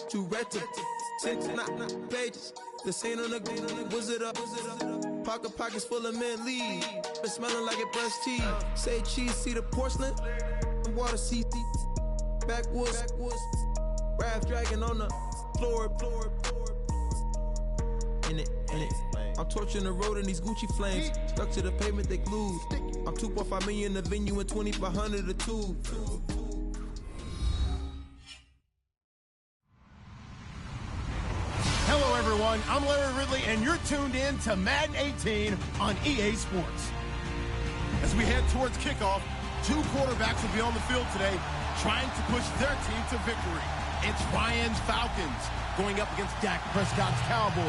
two red to 6 pages. This ain't on the wizard up. Pockets full of mint lead. It's smelling like it brushed teeth. Say cheese, see the porcelain. Water, see backwoods. Raft dragging on the floor. In it. I'm torching the road in these Gucci flames. Stuck to the pavement, they glued. I'm 2.5 million in the venue and 2,500 a tube. Hello, everyone. I'm Larry Ridley, and you're tuned in to Madden 18 on EA Sports. As we head towards kickoff, two quarterbacks will be on the field today trying to push their team to victory. It's Ryan's Falcons going up against Dak Prescott's Cowboys.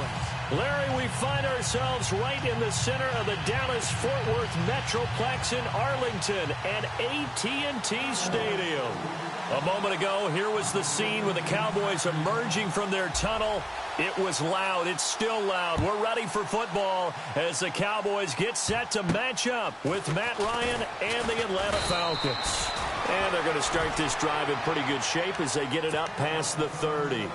Larry, we find ourselves right in the center of the Dallas-Fort Worth Metroplex in Arlington at AT&T Stadium. A moment ago, here was the scene with the Cowboys emerging from their tunnel. It was loud. It's still loud. We're ready for football as the Cowboys get set to match up with Matt Ryan and the Atlanta Falcons. And they're going to start this drive in pretty good shape as they get it up past the 30.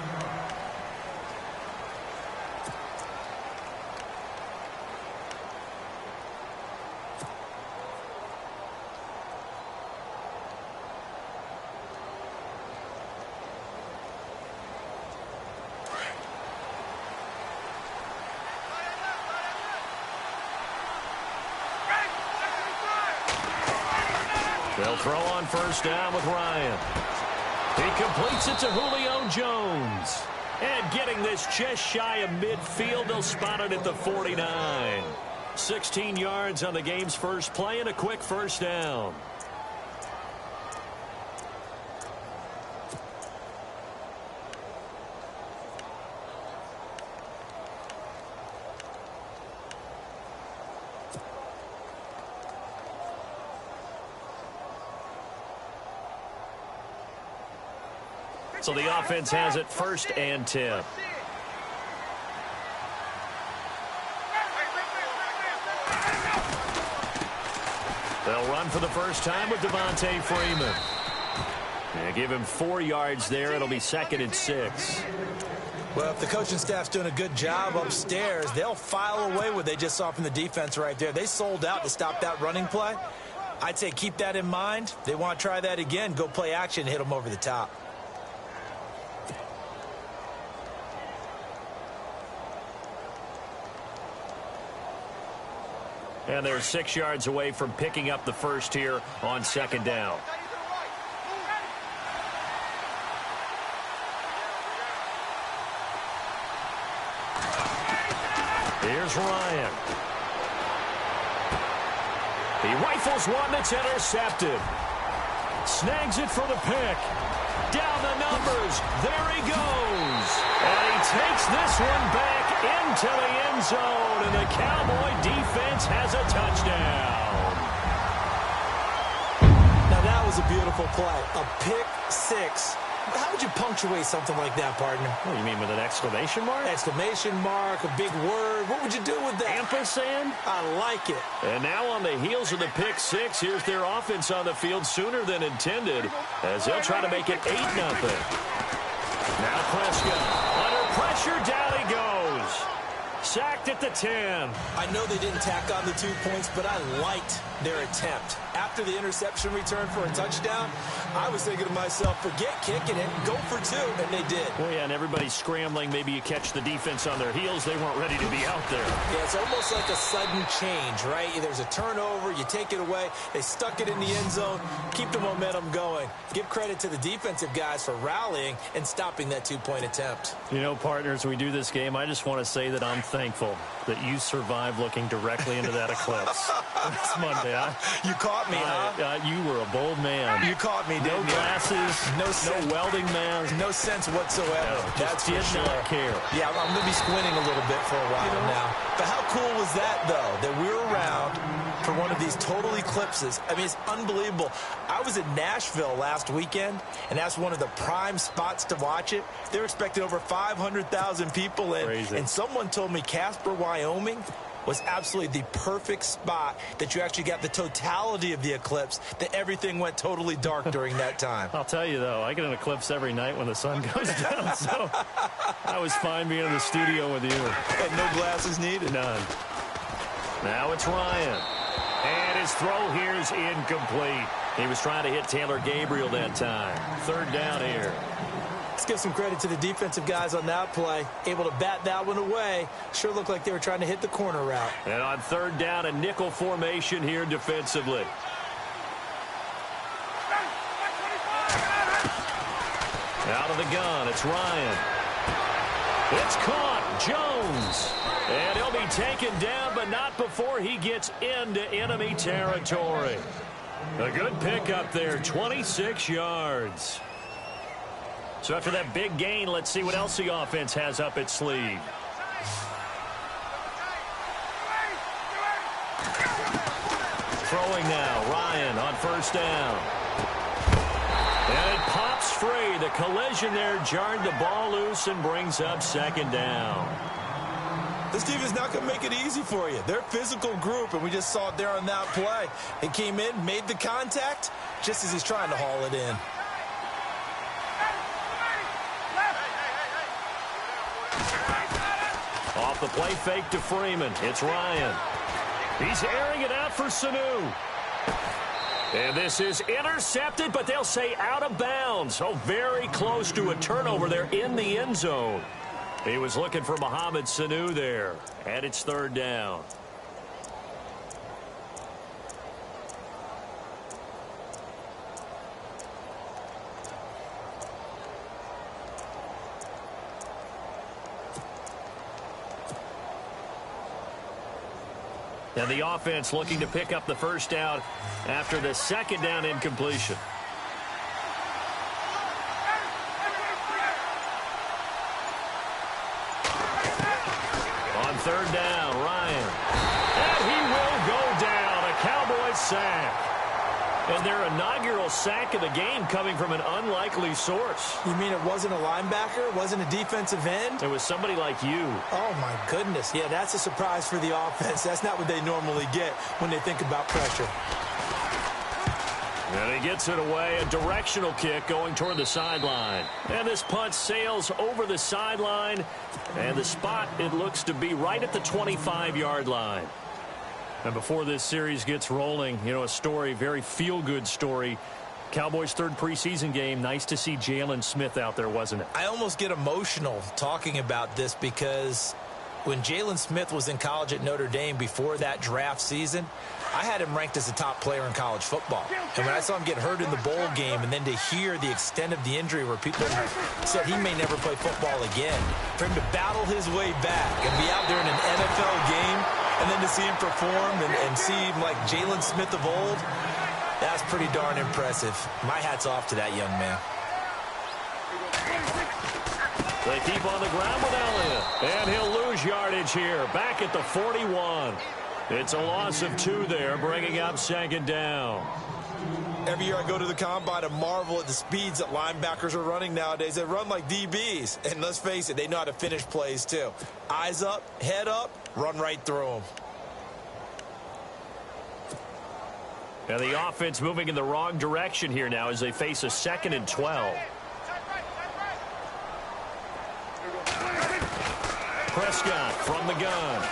They'll throw on first down with Ryan. He completes it to Julio Jones. And getting this just shy of midfield, they'll spot it at the 49. 16 yards on the game's first play and a quick first down. So the offense has it first and 10. They'll run for the first time with Devontae Freeman. Yeah, give him 4 yards there. It'll be 2nd and 6. Well, if the coaching staff's doing a good job upstairs, they'll file away what they just saw from the defense right there. They sold out to stop that running play. I'd say keep that in mind. They want to try that again. Go play action, hit them over the top. And they're 6 yards away from picking up the first here on 2nd down. Here's Ryan. He rifles one that's intercepted. Snags it for the pick. Down the numbers. There he goes. And he takes this one back into the end zone, and the Cowboy defense has a touchdown. Now that was a beautiful play. A pick six. How would you punctuate something like that, partner? What do you mean, with an exclamation mark? Exclamation mark, a big word. What would you do with that? Ampersand? I like it. And now on the heels of the pick six, here's their offense on the field sooner than intended as they'll try to make it 8-0. Now Prescott. Under pressure, down he goes. Sacked at the 10. I know they didn't tack on the 2 points, but I liked their attempt. After the interception return for a touchdown, I was thinking to myself, forget kicking it, go for 2, and they did. Well, yeah, and everybody's scrambling. Maybe you catch the defense on their heels. They weren't ready to be out there. Yeah, it's almost like a sudden change, right? There's a turnover, you take it away, they stuck it in the end zone, keep the momentum going. Give credit to the defensive guys for rallying and stopping that 2-point attempt. You know, partners, we do this game. I just want to say that I'm thankful that you survived looking directly into that eclipse. It's Monday, huh? You caught me, huh? You were a bold man. You caught me, didn't you? No glasses, no welding mask. No sense whatsoever. No, That's did for sure. not care. Yeah, I'm going to be squinting a little bit for a while now. But how cool was that, though, that we were around for one of these total eclipses? I mean, it's unbelievable. I was in Nashville last weekend, and that's one of the prime spots to watch it. They're expecting over 500,000 people in. Crazy. And someone told me Casper, Wyoming, was absolutely the perfect spot that you actually got the totality of the eclipse, that everything went totally dark during that time. I'll tell you, though, I get an eclipse every night when the sun goes down, so I was fine being in the studio with you. And no glasses needed. None. Now it's Ryan. And his throw here's incomplete. He was trying to hit Taylor Gabriel that time. Third down here. Let's give some credit to the defensive guys on that play. Able to bat that one away. Sure looked like they were trying to hit the corner route. And on third down, a nickel formation here defensively. Out of the gun, it's Ryan. It's caught. Jones. And he'll be taken down, but not before he gets into enemy territory. A good pickup there, 26 yards. So after that big gain, let's see what else the offense has up its sleeve. Throwing now, Ryan on first down. And it pops free. The collision there jarred the ball loose and brings up second down. This team is not going to make it easy for you. They're a physical group, and we just saw it there on that play. It came in, made the contact, just as he's trying to haul it in. Off the play fake to Freeman. It's Ryan. He's airing it out for Sanu. And this is intercepted, but they'll say out of bounds. So very close to a turnover there in the end zone. He was looking for Mohamed Sanu there. And it's third down. And the offense looking to pick up the first down after the second down incompletion. On third down, Ryan. And he will go down. A Cowboys sack. And their inaugural sack of the game coming from an unlikely source. You mean it wasn't a linebacker? It wasn't a defensive end? It was somebody like you. Oh, my goodness. Yeah, that's a surprise for the offense. That's not what they normally get when they think about pressure. And he gets it away. A directional kick going toward the sideline. And this punt sails over the sideline. And the spot, it looks to be right at the 25-yard line. And before this series gets rolling, you know, a story, very feel-good story. Cowboys' third preseason game. Nice to see Jalen Smith out there, wasn't it? I almost get emotional talking about this because when Jalen Smith was in college at Notre Dame before that draft season, I had him ranked as a top player in college football. And when I saw him get hurt in the bowl game and then to hear the extent of the injury where people said he may never play football again, for him to battle his way back and be out there in an NFL game and then to see him perform and see him like Jalen Smith of old, that's pretty darn impressive. My hat's off to that young man. They keep on the ground with Elliott. And he'll lose yardage here. Back at the 41. It's a loss of 2 there, bringing up second down. Every year I go to the combine and marvel at the speeds that linebackers are running nowadays. They run like DBs. And let's face it, they know how to finish plays too. Eyes up, head up, run right through them. And the offense moving in the wrong direction here now as they face a 2nd and 12. Prescott from the gun.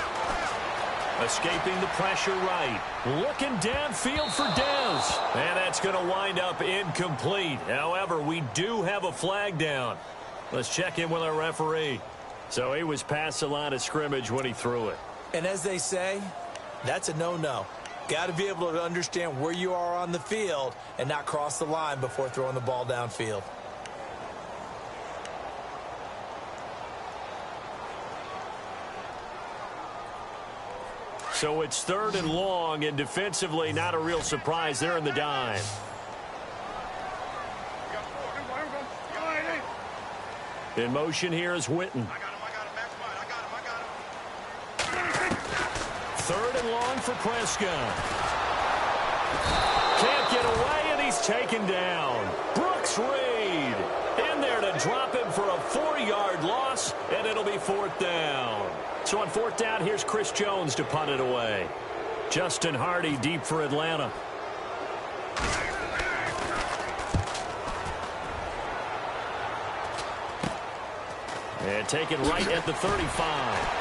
Escaping the pressure right. Looking downfield for Dez. And that's going to wind up incomplete. However, we do have a flag down. Let's check in with our referee. So he was past the line of scrimmage when he threw it. And as they say, that's a no-no. Got to be able to understand where you are on the field and not cross the line before throwing the ball downfield. So it's 3rd and long, and defensively not a real surprise there in the dime. In motion here is Witten. 3rd and long for Prescott. Can't get away, and he's taken down. Brooks Reed in there to drop him for a 4-yard loss, and it'll be 4th down. So on 4th down, here's Chris Jones to punt it away. Justin Hardy deep for Atlanta. And taken right at the 35.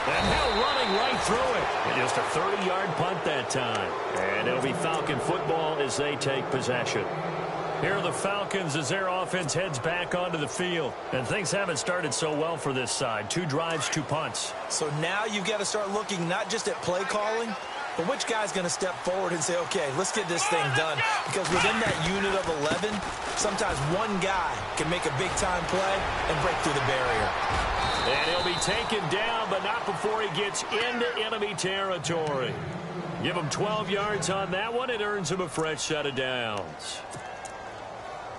And now running right through it. And just a 30-yard punt that time. And it'll be Falcon football as they take possession. Here are the Falcons as their offense heads back onto the field. And things haven't started so well for this side. 2 drives, 2 punts. So now you've got to start looking not just at play calling, but which guy's going to step forward and say, okay, let's get this thing done. Because within that unit of 11, sometimes one guy can make a big-time play and break through the barrier. And he'll be taken down, but not before he gets into enemy territory. Give him 12 yards on that one. It earns him a fresh set of downs.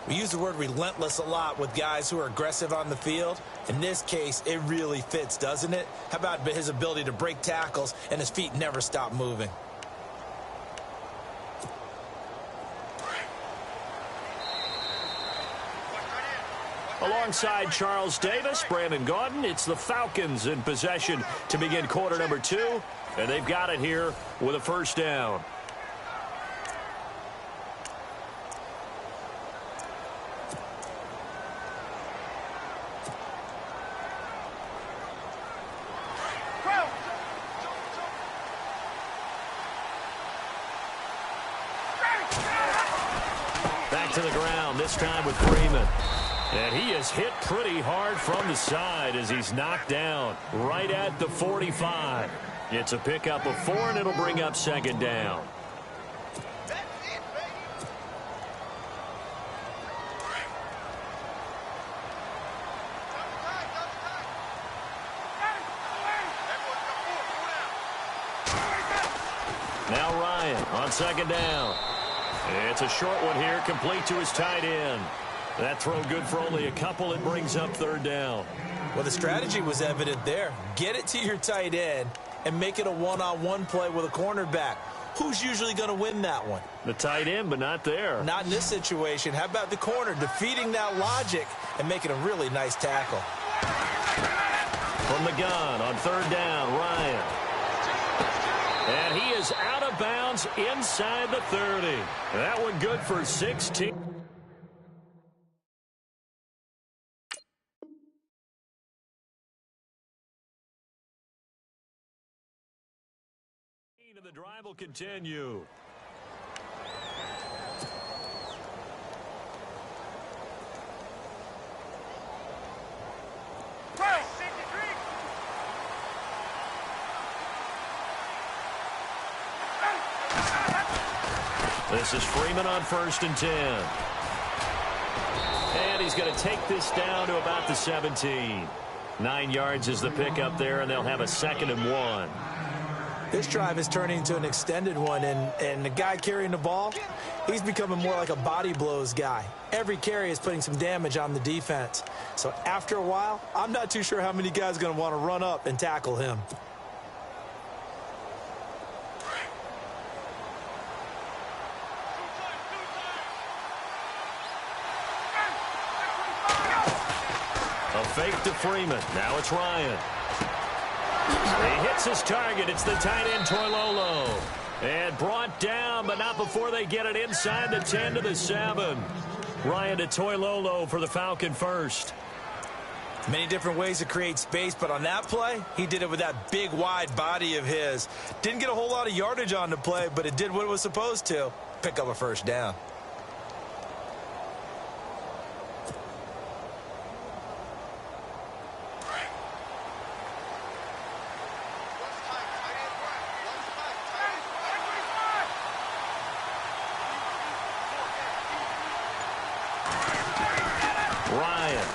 We use the word relentless a lot with guys who are aggressive on the field. In this case, it really fits, doesn't it? How about his ability to break tackles and his feet never stop moving? Alongside Charles Davis, Brandon Gaudin, it's the Falcons in possession to begin quarter number 2. And they've got it here with a first down. Back to the ground, this time with Freeman. And he is hit pretty hard from the side as he's knocked down right at the 45. It's a pickup of 4, and it'll bring up second down. Now Ryan on second down. It's a short one here, complete to his tight end. That throw good for only a couple. It brings up third down. Well, the strategy was evident there. Get it to your tight end and make it a one-on-one play with a cornerback. Who's usually going to win that one? The tight end, but not there. Not in this situation. How about the corner defeating that logic and making a really nice tackle? From the gun on third down, Ryan. And he is out of bounds inside the 30. That one good for 16. And the drive will continue. This is Freeman on 1st and 10. And he's going to take this down to about the 17. 9 yards is the pickup there, and they'll have a 2nd and 1. This drive is turning into an extended one, and the guy carrying the ball, he's becoming more like a body blows guy. Every carry is putting some damage on the defense. So after a while, I'm not too sure how many guys are going to want to run up and tackle him. A fake to Freeman. Now it's Ryan. He hits his target. It's the tight end, Toilolo. And brought down, but not before they get it inside the 10 to the 7. Ryan to Toilolo for the Falcon first. Many different ways to create space, but on that play, he did it with that big, wide body of his. Didn't get a whole lot of yardage on the play, but it did what it was supposed to. Pick up a first down. Ryan.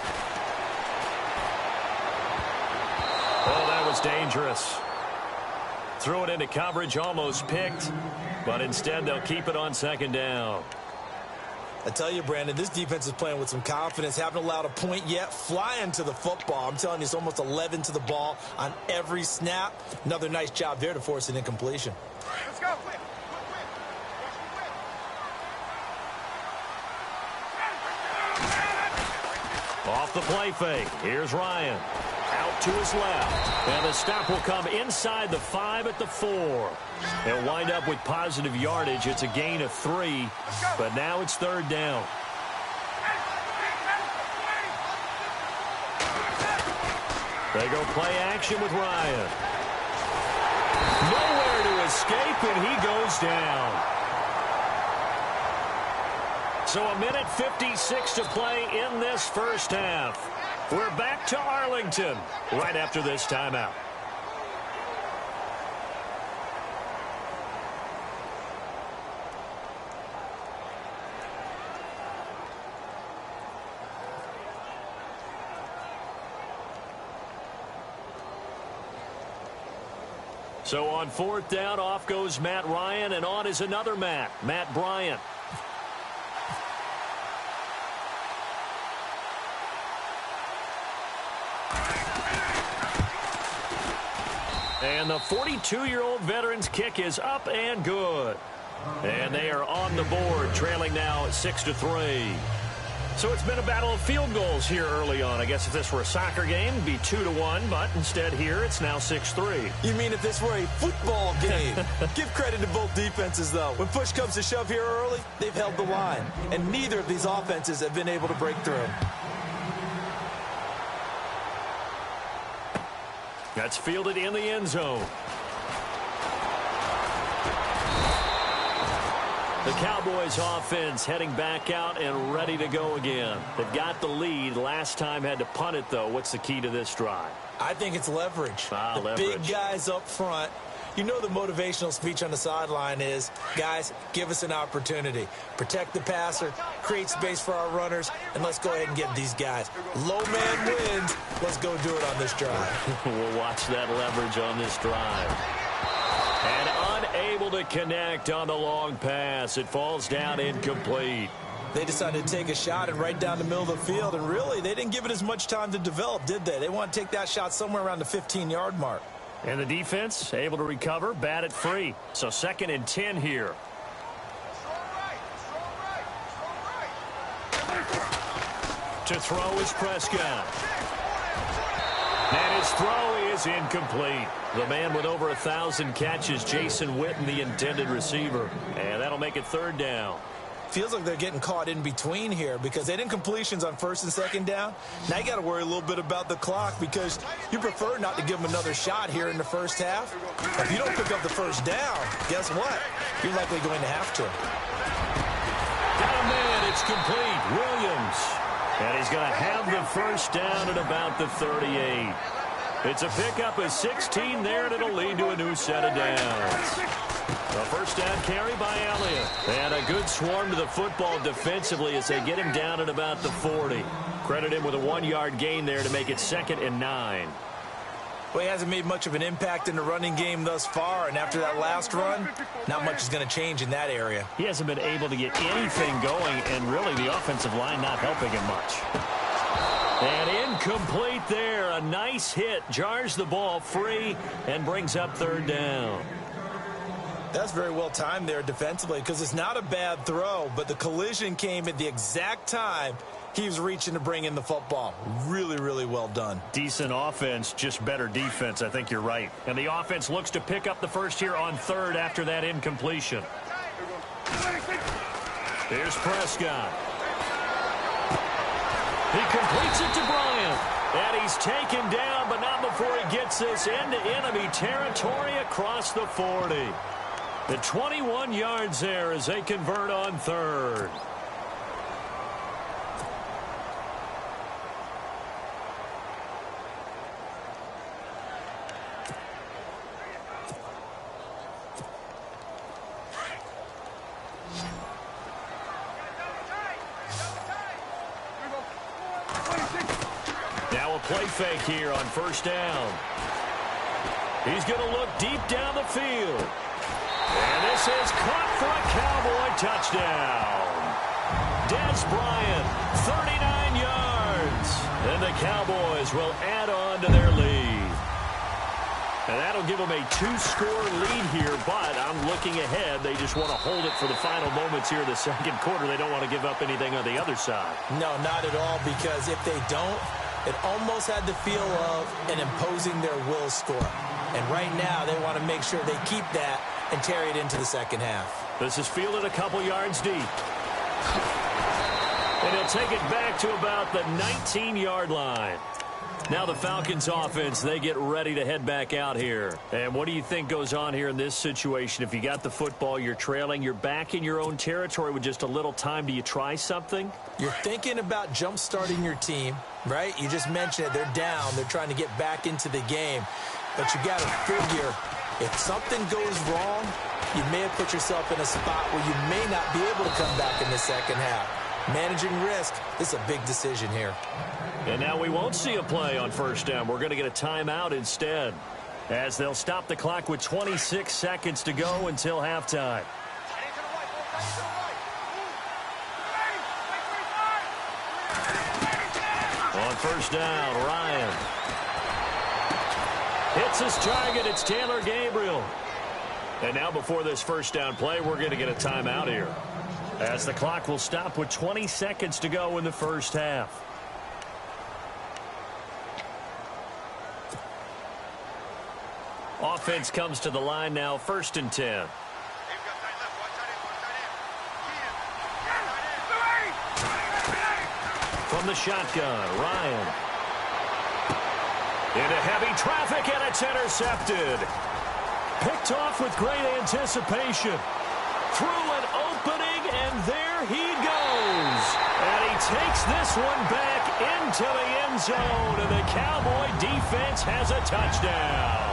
Oh, that was dangerous. Threw it into coverage, almost picked, but instead they'll keep it on 2nd down. I tell you, Brandon, this defense is playing with some confidence. Haven't allowed a point yet. Flying to the football. I'm telling you, it's almost 11 to the ball on every snap. Another nice job there to force an incompletion. Let's go. Off the play fake. Here's Ryan. Out out to his left. And the stop will come inside the 5 at the 4. They'll wind up with positive yardage. It's a gain of 3, but now it's 3rd down. They go play action with Ryan. Nowhere to escape, and he goes down. So a minute 56 to play in this first half. We're back to Arlington right after this timeout. So on 4th down, off goes Matt Ryan, and on is another Matt Bryant. And the 42-year-old veteran's kick is up and good. And they are on the board, trailing now 6-3. So it's been a battle of field goals here early on. I guess if this were a soccer game, it'd be 2-1, but instead here it's now 6-3. You mean if this were a football game? Give credit to both defenses, though. When push comes to shove here early, they've held the line. And neither of these offenses have been able to break through. That's fielded in the end zone. The Cowboys offense heading back out and ready to go again. They've got the lead. Last time had to punt it, though. What's the key to this drive? I think it's leverage. Leverage. Big guys up front. You know the motivational speech on the sideline is, guys, give us an opportunity. Protect the passer, create space for our runners, and let's go ahead and get these guys. Low man wins. Let's go do it on this drive. We'll watch that leverage on this drive. And unable to connect on the long pass. It falls down incomplete. They decided to take a shot and right down the middle of the field, and really, they didn't give it as much time to develop, did they? They want to take that shot somewhere around the 15-yard mark. And the defense able to recover, bat it free. So 2nd and 10 here. To throw is Prescott. And his throw is incomplete. The man with over 1,000 catches, Jason Witten, the intended receiver. And that'll make it 3rd down. Feels like they're getting caught in between here because they didn't completions on 1st and 2nd down. Now you got to worry a little bit about the clock because you prefer not to give them another shot here in the first half. If you don't pick up the 1st down, guess what? You're likely going to have to. Got a man, it's complete. Williams. And he's going to have the 1st down at about the 38. It's a pickup of 16 there, and it'll lead to a new set of downs. A 1st down carry by Elliott. And a good swarm to the football defensively as they get him down at about the 40. Credit him with a 1-yard gain there to make it 2nd and 9. Well, he hasn't made much of an impact in the running game thus far, and after that last run, not much is going to change in that area. He hasn't been able to get anything going, and really the offensive line not helping him much. And incomplete there. A nice hit. Jars the ball free and brings up 3rd down. That's very well timed there defensively because it's not a bad throw, but the collision came at the exact time he was reaching to bring in the football. Really, really well done. Decent offense, just better defense. I think you're right. And the offense looks to pick up the 1st here on 3rd after that incompletion. Here's Prescott. He completes it to Bryant. And he's taken down, but not before he gets this into enemy territory across the 40. The 21 yards there as they convert on 3rd. Now a play fake here on 1st down. He's going to look deep down the field. And this is caught for a Cowboy touchdown. Dez Bryant, 39 yards. And the Cowboys will add on to their lead. And that'll give them a 2-score lead here, but I'm looking ahead. They just want to hold it for the final moments here in the 2nd quarter. They don't want to give up anything on the other side. No, not at all, because if they don't, It almost had the feel of an imposing their will score. And right now, they want to make sure they keep that and carry it into the second half. This is fielded a couple yards deep. And he'll take it back to about the 19-yard line. Now the Falcons offense, they get ready to head back out here. And what do you think goes on here in this situation? If you got the football, you're trailing, you're back in your own territory with just a little time. Do you try something? You're thinking about jump-starting your team, right? You just mentioned it. They're down. They're trying to get back into the game. But you got to figure, if something goes wrong, you may have put yourself in a spot where you may not be able to come back in the second half. Managing risk, this is a big decision here. And now we won't see a play on first down. We're going to get a timeout instead, as they'll stop the clock with 26 seconds to go until halftime. On first down, Ryan hits his target. It's Taylor Gabriel. And now before this first down play, we're going to get a timeout here, as the clock will stop with 20 seconds to go in the first half. Offense comes to the line now, 1st and 10. From the shotgun, Ryan. Into heavy traffic, and it's intercepted. Picked off with great anticipation. Through an opening, and there he goes. And he takes this one back into the end zone, and the Cowboy defense has a touchdown.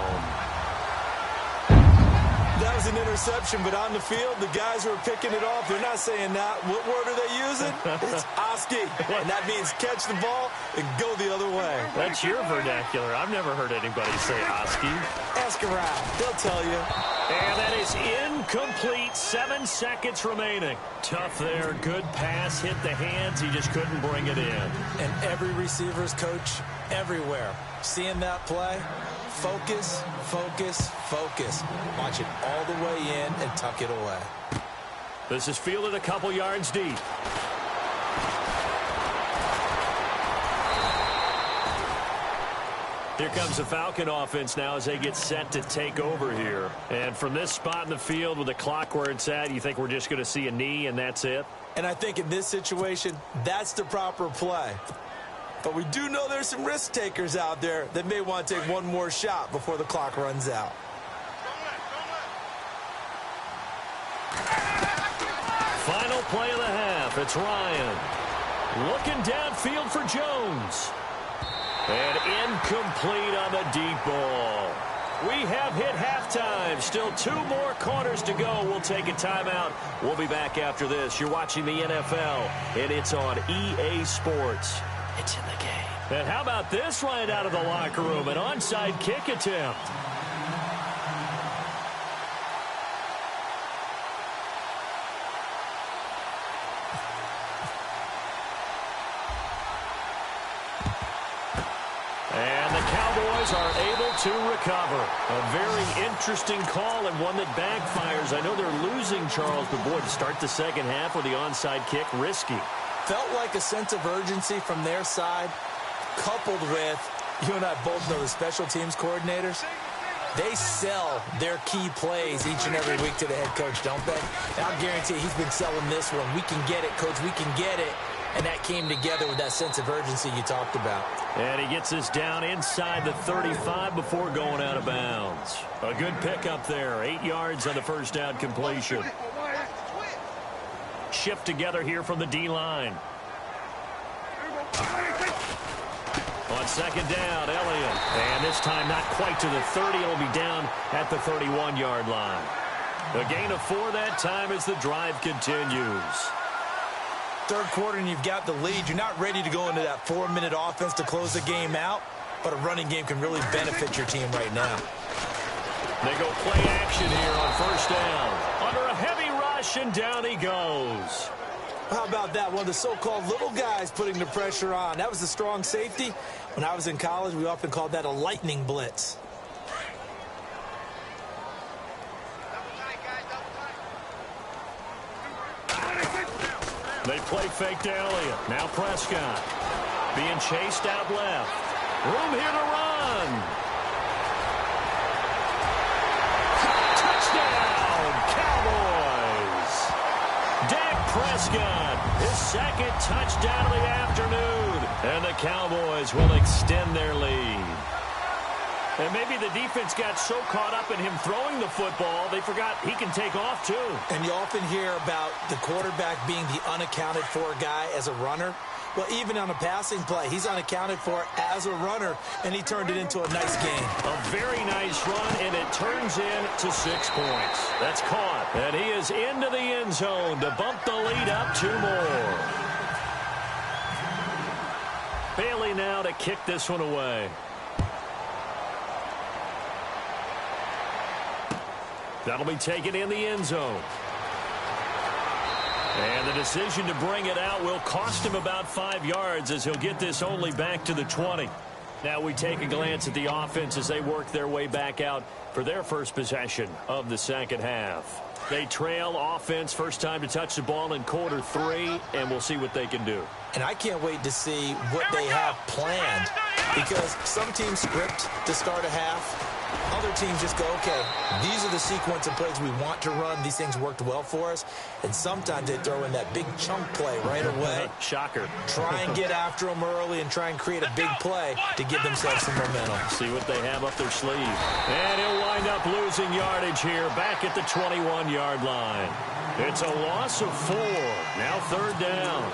That was an interception, but on the field, the guys who are picking it off, they're not saying that. What word are they using? It's Oski, and that means catch the ball and go the other way. That's your vernacular. I've never heard anybody say Oski. Ask around. They'll tell you. And that is incomplete. 7 seconds remaining. Tough there. Good pass. Hit the hands. He just couldn't bring it in. And every receiver's coach everywhere, seeing that play, focus, focus, focus. Watch it all the way in and tuck it away. This is fielded a couple yards deep. Here comes the Falcon offense now as they get set to take over here. And from this spot in the field with the clock where it's at, you think we're just going to see a knee and that's it? And I think in this situation, that's the proper play. But we do know there's some risk takers out there that may want to take one more shot before the clock runs out. Final play of the half. It's Ryan looking downfield for Jones. And incomplete on the deep ball. We have hit halftime. Still 2 more quarters to go. We'll take a timeout. We'll be back after this. You're watching the NFL, and it's on EA Sports. It's in the game. And how about this right out of the locker room? An onside kick attempt. And the Cowboys are able to recover. A very interesting call and one that backfires. I know they're losing, Charles, but boy, to start the second half with the onside kick, risky. Felt like a sense of urgency from their side, coupled with, you and I both know the special teams coordinators, they sell their key plays each and every week to the head coach, don't they? And I'll guarantee he's been selling this one. We can get it, coach, we can get it. And that came together with that sense of urgency you talked about. And he gets us down inside the 35 before going out of bounds. A good pickup there. 8 yards on the first down completion. Shift together here from the D-line. On second down, Elliott. And this time not quite to the 30. It'll be down at the 31-yard line. A gain of 4 that time as the drive continues. Third quarter and you've got the lead. You're not ready to go into that 4-minute offense to close the game out, but a running game can really benefit your team right now. They go play action here on first down. Under a heavy rush, and down he goes. How about that? One of the so-called little guys putting the pressure on. That was the strong safety. When I was in college, we often called that a lightning blitz. They play fake to Elliott. Now Prescott. Being chased out left. Room here to run. Touchdown, Cowboys. Dak Prescott, his second touchdown of the afternoon. And the Cowboys will extend their lead. And maybe the defense got so caught up in him throwing the football, they forgot he can take off too. And you often hear about the quarterback being the unaccounted for guy as a runner. Well, even on a passing play, he's unaccounted for as a runner, and he turned it into a nice game. A very nice run, and it turns into 6 points. That's caught, and he is into the end zone to bump the lead up 2 more. Bailey now to kick this one away. That'll be taken in the end zone. And the decision to bring it out will cost him about 5 yards as he'll get this only back to the 20. Now we take a glance at the offense as they work their way back out for their first possession of the second half. They trail offense first time to touch the ball in quarter 3, and we'll see what they can do. And I can't wait to see what they have planned, because some teams script to start a half. Other teams just go, okay, these are the sequence of plays we want to run. These things worked well for us. And sometimes they throw in that big chunk play right away. Shocker. Try and get after them early and try and create a big play to give themselves some momentum. See what they have up their sleeve. And he'll wind up losing yardage here back at the 21-yard line. It's a loss of 4. Now 3rd down.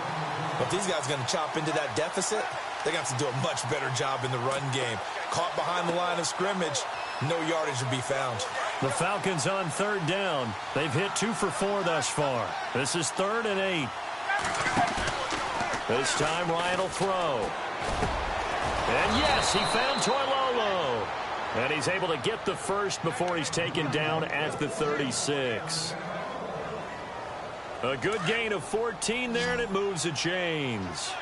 But these guys are going to chop into that deficit. They're going to have to do a much better job in the run game. Caught behind the line of scrimmage, no yardage will be found. The Falcons on 3rd down. They've hit 2 for 4 thus far. This is 3rd and 8. This time Ryan will throw. And yes, he found Toilolo. And he's able to get the first before he's taken down at the 36. A good gain of 14 there, and it moves the chains.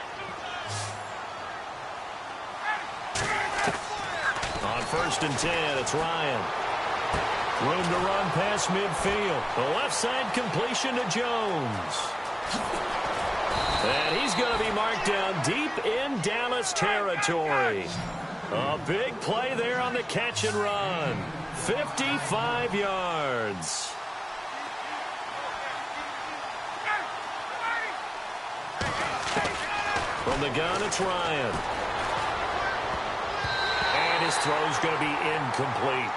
On 1st and 10, it's Ryan. Room to run past midfield. The left side completion to Jones. And he's going to be marked down deep in Dallas territory. A big play there on the catch and run. 55 yards. From the gun, it's Ryan. And his throw's going to be incomplete.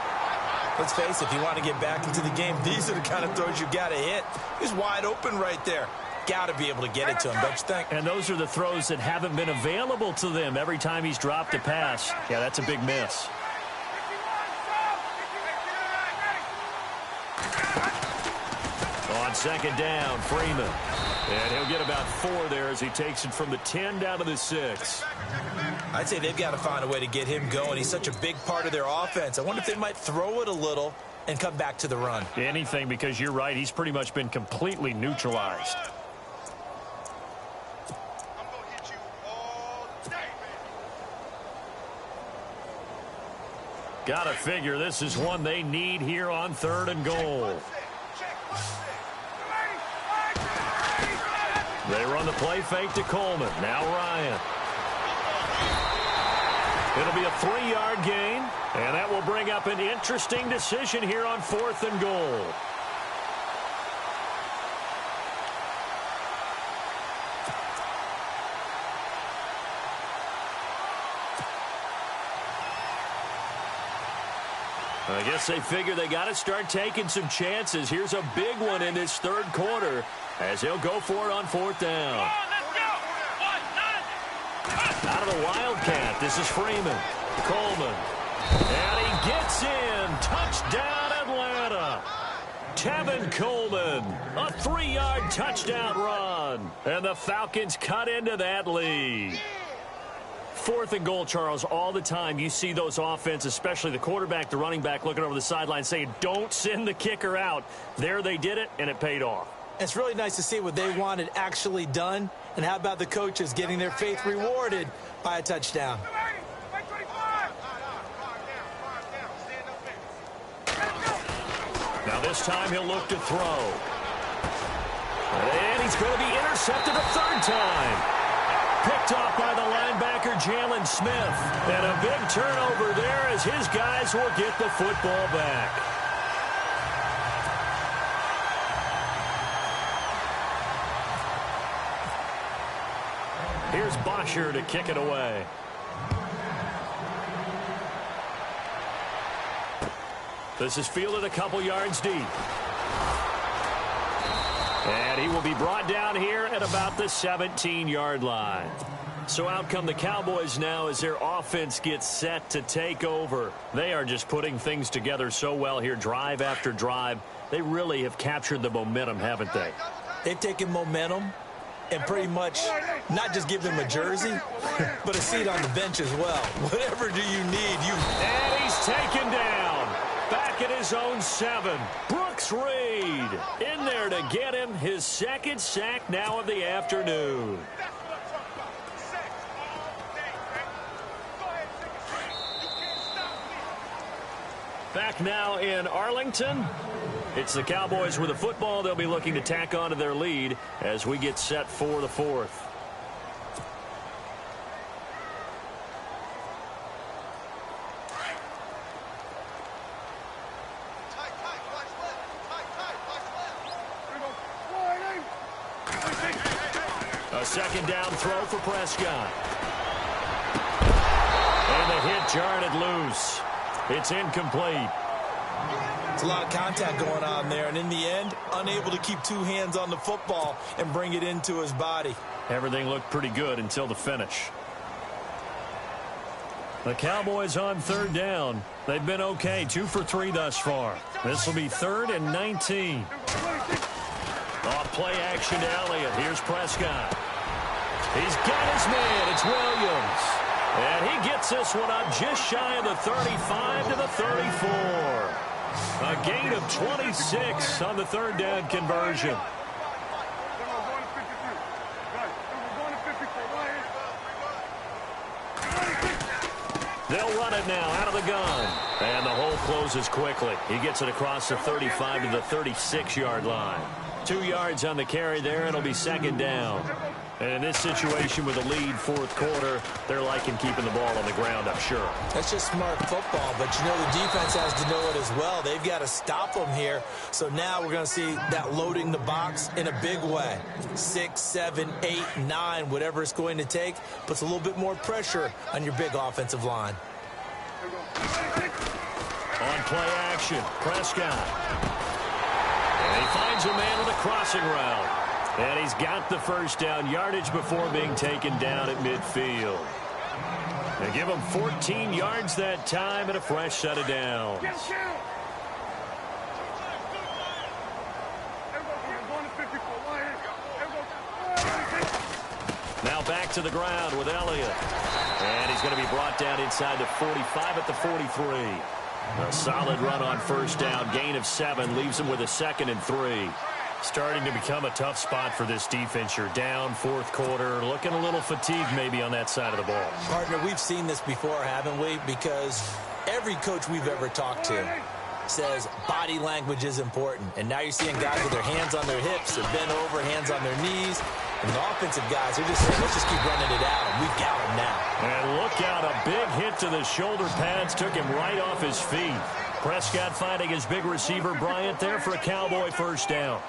Let's face it, if you want to get back into the game, these are the kind of throws you got to hit. He's wide open right there. Got to be able to get it to him, don't you think? And those are the throws that haven't been available to them every time he's dropped a pass. Yeah, that's a big miss. On 2nd down, Freeman. And he'll get about 4 there as he takes it from the 10 down to the 6. I'd say they've got to find a way to get him going. He's such a big part of their offense. I wonder if they might throw it a little and come back to the run. Anything, because you're right. He's pretty much been completely neutralized. Got to figure this is one they need here on 3rd and goal. They run the play fake to Coleman. Now Ryan. It'll be a 3-yard gain, and that will bring up an interesting decision here on 4th and goal. I guess they figure they got to start taking some chances. Here's a big one in this 3rd quarter as he'll go for it on 4th down. Out of the Wildcat, this is Freeman. Coleman. And he gets in. Touchdown, Atlanta. Tevin Coleman. A 3-yard touchdown run. And the Falcons cut into that lead. 4th and goal, Charles, all the time you see those offenses, especially the quarterback, the running back, looking over the sideline saying, don't send the kicker out. There they did it, and it paid off. It's really nice to see what they wanted actually done. And how about the coaches getting their faith rewarded by a touchdown? Now this time he'll look to throw. And he's going to be intercepted a 3rd time. picked off by the linebacker, Jalen Smith. And a big turnover there as his guys will get the football back. Here's Bosher to kick it away. This is fielded a couple yards deep. And he will be brought down here at about the 17-yard line. So out come the Cowboys now as their offense gets set to take over. They are just putting things together so well here, drive after drive. They really have captured the momentum, haven't they? They've taken momentum and pretty much not just give them a jersey, but a seat on the bench as well. Whatever do you need? And he's taken down. Back at his own 7. Brooks Reed in there to get him his second sack now of the afternoon. Back now in Arlington. It's the Cowboys with the football. They'll be looking to tack on to their lead as we get set for the 4th. A second down throw for Prescott. And the hit jarred it loose. It's incomplete. It's a lot of contact going on there, and in the end, unable to keep two hands on the football and bring it into his body. Everything looked pretty good until the finish. The Cowboys on 3rd down. They've been okay, 2 for 3 thus far. This will be 3rd and 19. Off play action to Elliott. Here's Prescott. He's got his man. It's Williams. And he gets this one up just shy of the 35 to the 34. A gain of 26 on the 3rd down conversion. They'll run it now out of the gun. And the hole closes quickly. He gets it across the 35 to the 36-yard line. 2 yards on the carry there. It'll be 2nd down. And in this situation with a lead 4th quarter, they're liking keeping the ball on the ground, I'm sure. That's just smart football, but you know the defense has to know it as well. They've got to stop them here. So now we're going to see that loading the box in a big way. 6, 7, 8, 9, whatever it's going to take, puts a little bit more pressure on your big offensive line. On play action, Prescott. And he finds a man with a crossing route. And he's got the 1st down yardage before being taken down at midfield. They give him 14 yards that time and a fresh set of downs. Now back to the ground with Elliott. And he's going to be brought down inside the 45 at the 43. A solid run on 1st down. Gain of 7 leaves him with a 2nd and 3. Starting to become a tough spot for this defense. You're down 4th quarter, looking a little fatigued maybe on that side of the ball. Partner, we've seen this before, haven't we? Because every coach we've ever talked to says body language is important. And now you're seeing guys with their hands on their hips, they're bent over, hands on their knees. And the offensive guys are just saying, let's just keep running it out. And we've got them now. And look out, a big hit to the shoulder pads took him right off his feet. Prescott finding his big receiver, Bryant, there for a Cowboy 1st down.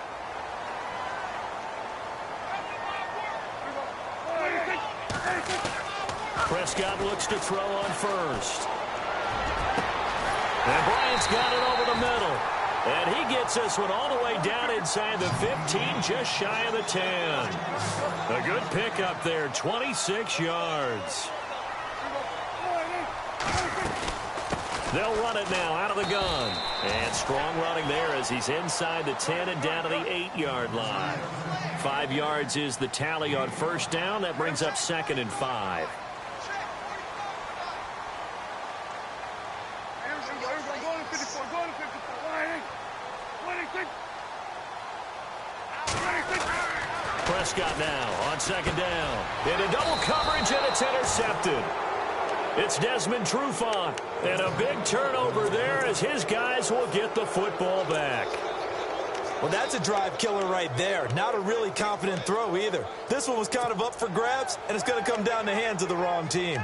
Prescott looks to throw on 1st. And Bryant's got it over the middle. And he gets this one all the way down inside the 15, just shy of the 10. A good pickup there, 26 yards. They'll run it now out of the gun. And strong running there as he's inside the 10 and down to the 8-yard line. 5 yards is the tally on 1st down. That brings up 2nd and 5. Prescott now on 2nd down. Into double coverage, and it's intercepted. It's Desmond Trufant. And a big turnover there as his guys will get the football back. Well, that's a drive killer right there. Not a really confident throw either. This one was kind of up for grabs, and it's going to come down the hands of the wrong team.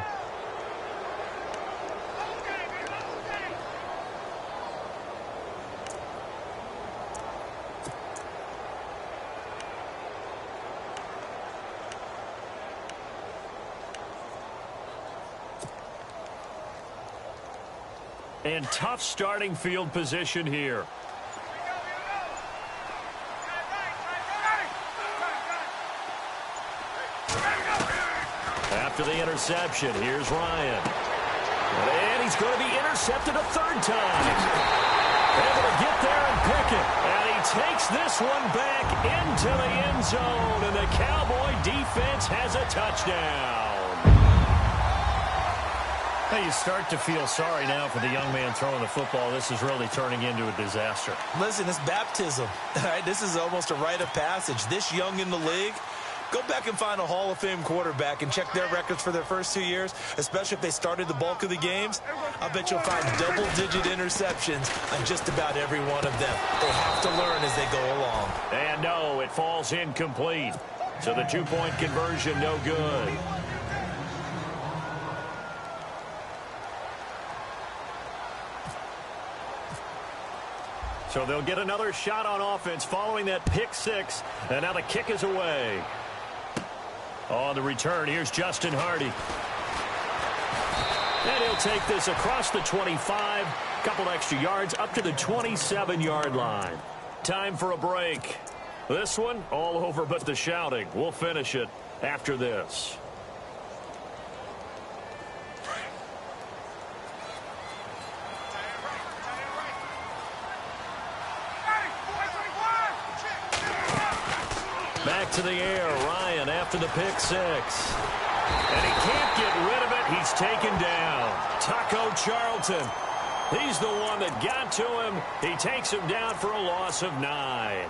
And tough starting field position here. After the interception, here's Ryan. And he's going to be intercepted a third time. Able to get there and pick it. And he takes this one back into the end zone. And the Cowboy defense has a touchdown. Hey, you start to feel sorry now for the young man throwing the football. This is really turning into a disaster. Listen, it's baptism. All right, this is almost a rite of passage. This young in the league, go back and find a Hall of Fame quarterback and check their records for their first 2 years, especially if they started the bulk of the games. I bet you'll find double-digit interceptions on just about every one of them. They have to learn as they go along. And no, it falls incomplete. So the two-point conversion, no good. So they'll get another shot on offense following that pick six. And now the kick is away. On the return, here's Justin Hardy. And he'll take this across the 25. Couple extra yards up to the 27-yard line. Time for a break. This one, all over but the shouting. We'll finish it after this. Back to the air, Ryan after the pick six. And he can't get rid of it. He's taken down. Taco Charlton. He's the one that got to him. He takes him down for a loss of 9.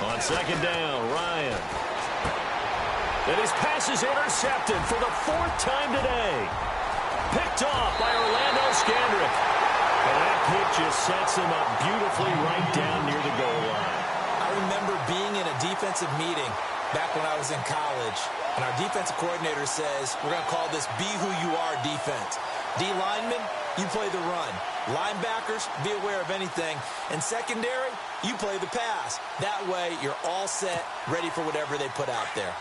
On second down, Ryan. And his pass is intercepted for the 4th time today. Picked off by Orlando Scandrick. And that pick just sets him up beautifully right down near the goal line. I remember being in a defensive meeting back when I was in college, and our defensive coordinator says, we're going to call this Be Who You Are defense. D linemen, you play the run. Linebackers, be aware of anything. And secondary, you play the pass. That way, you're all set, ready for whatever they put out there.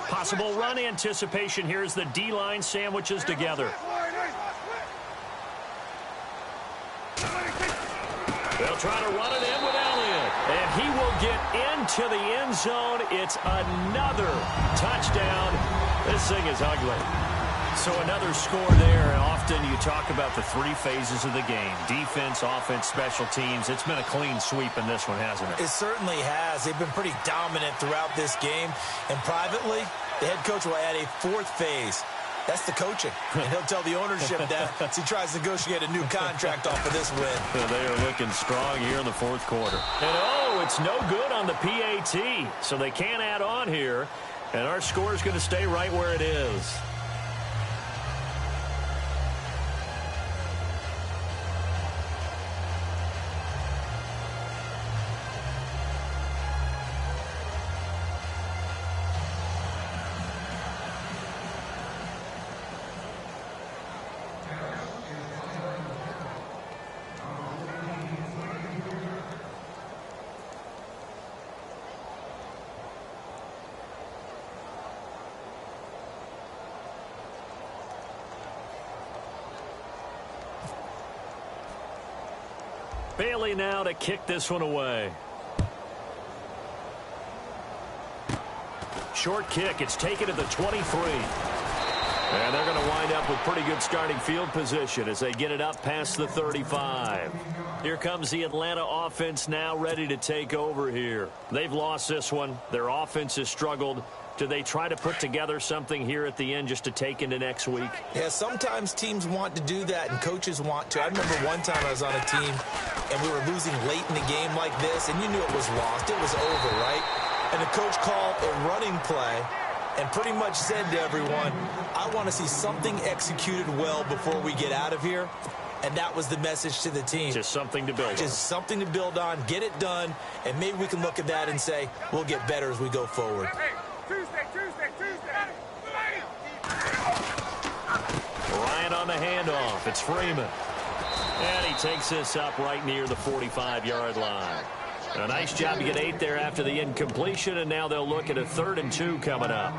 Possible run anticipation here as the D-line sandwiches together. They'll try to run it in with Elliott. And he will get into the end zone. It's another touchdown. This thing is ugly. So another score there. And often you talk about the 3 phases of the game. Defense, offense, special teams. It's been a clean sweep in this one, hasn't it? It certainly has. They've been pretty dominant throughout this game. And privately, the head coach will add a 4th phase. That's the coaching. And he'll tell the ownership that as he tries to negotiate a new contract off of this win. They are looking strong here in the 4th quarter. And it's no good on the PAT. So they can't add on here. And our score is going to stay right where it is. Bailey now to kick this one away. Short kick. It's taken at the 23. And they're going to wind up with pretty good starting field position as they get it up past the 35. Here comes the Atlanta offense now ready to take over here. They've lost this one. Their offense has struggled. Do they try to put together something here at the end just to take into next week? Yeah, sometimes teams want to do that and coaches want to. I remember one time I was on a team and we were losing late in the game like this, and you knew it was lost. It was over, right? And the coach called a running play and pretty much said to everyone, I want to see something executed well before we get out of here. And that was the message to the team. Just something to build on. Just something to build on, get it done, and maybe we can look at that and say, we'll get better as we go forward. Ryan on the handoff. It's Freeman. And he takes this up right near the 45-yard line. A nice job to get 8 there after the incompletion, and now they'll look at a 3rd and 2 coming up.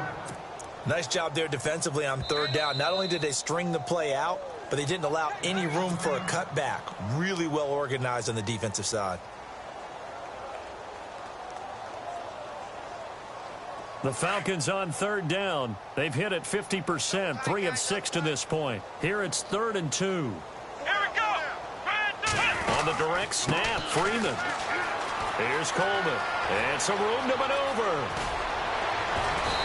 Nice job there defensively on 3rd down. Not only did they string the play out, but they didn't allow any room for a cutback. Really well organized on the defensive side. The Falcons on 3rd down. They've hit it 50%, 3 of 6 to this point. Here it's 3rd and 2. Here we go. On the direct snap, Freeman. Here's Coleman. And some room to maneuver.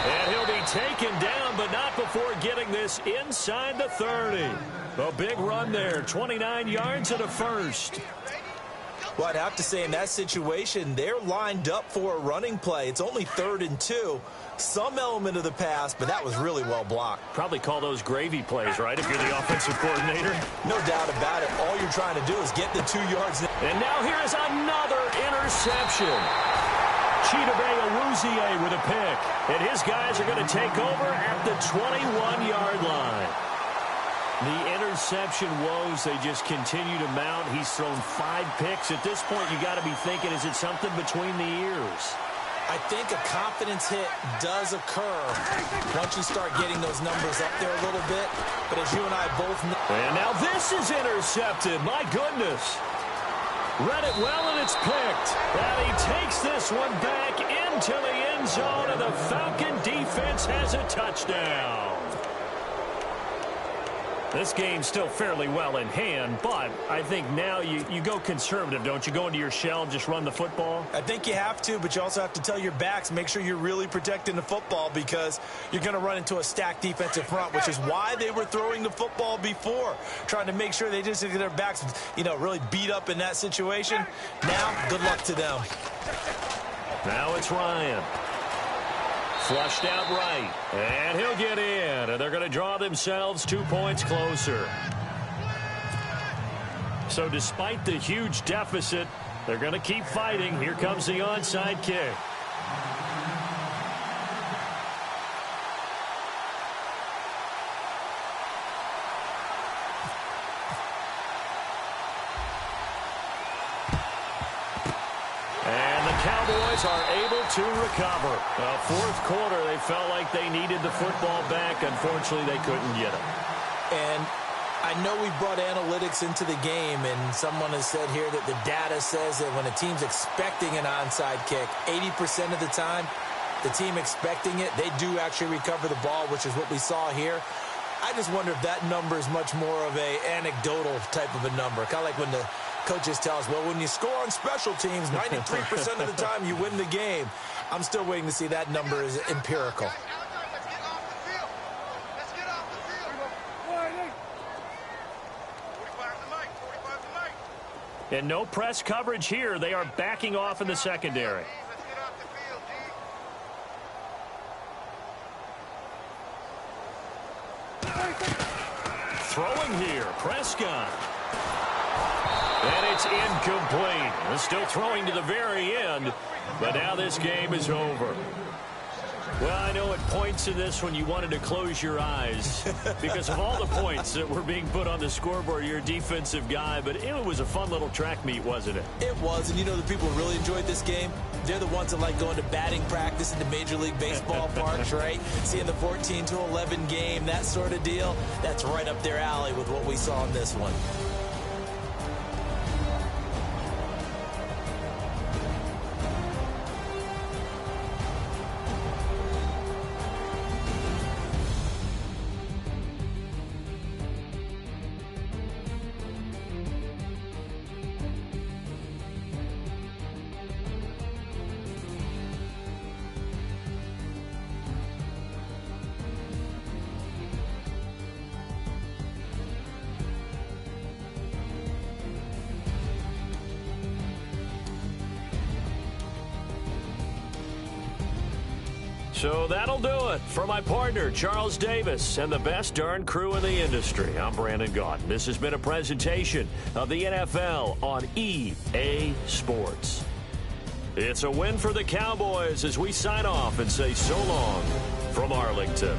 And he'll be taken down, but not before getting this inside the 30. A big run there, 29 yards and a first. Well, I'd have to say in that situation, they're lined up for a running play. It's only 3rd and 2. Some element of the pass, but that was really well blocked. Probably call those gravy plays, right, if you're the offensive coordinator? No doubt about it. All you're trying to do is get the 2 yards. And now here is another interception. Chidobe Awuzie with a pick. And his guys are going to take over at the 21-yard line. The interception woes, they just continue to mount. He's thrown 5 picks. At this point, you got to be thinking, is it something between the ears? I think a confidence hit does occur once you start getting those numbers up there a little bit. But as you and I both know. And now this is intercepted. My goodness. Read it well, and it's picked. And he takes this one back into the end zone, and the Falcon defense has a touchdown. This game's still fairly well in hand, but I think now you go conservative, don't you? Go into your shell and just run the football? I think you have to, but you also have to tell your backs, make sure you're really protecting the football because you're going to run into a stacked defensive front, which is why they were throwing the football before, trying to make sure they just get their backs, really beat up in that situation. Now, good luck to them. Now it's Ryan. Flushed out right, and he'll get in, and they're going to draw themselves 2 points closer. So despite the huge deficit, they're going to keep fighting. Here comes the onside kick. Cowboys are able to recover. Fourth quarter, they felt like they needed the football back. Unfortunately, they couldn't get it. And I know we brought analytics into the game, and someone has said here that the data says that when a team's expecting an onside kick, 80% of the time, the team expecting it, they do actually recover the ball, which is what we saw here. I just wonder if that number is much more of a anecdotal type of a number. Kind of like when the coaches tell us, well, when you score on special teams, 93% of the time you win the game. I'm still waiting to see that number is empirical. And no press coverage here. They are backing off in the secondary. Throwing here, Prescott. And it's incomplete. They're still throwing to the very end, but now this game is over. Well, I know at points in this when you wanted to close your eyes because of all the points that were being put on the scoreboard. You're a defensive guy, but it was a fun little track meet, wasn't it? It was, and you know the people who really enjoyed this game? They're the ones that like going to batting practice in the Major League Baseball parks, right? Seeing the 14-11 game, that sort of deal. That's right up their alley with what we saw in this one. So that'll do it. For my partner, Charles Davis, and the best darn crew in the industry, I'm Brandon Gaudin. This has been a presentation of the NFL on EA Sports. It's a win for the Cowboys as we sign off and say so long from Arlington.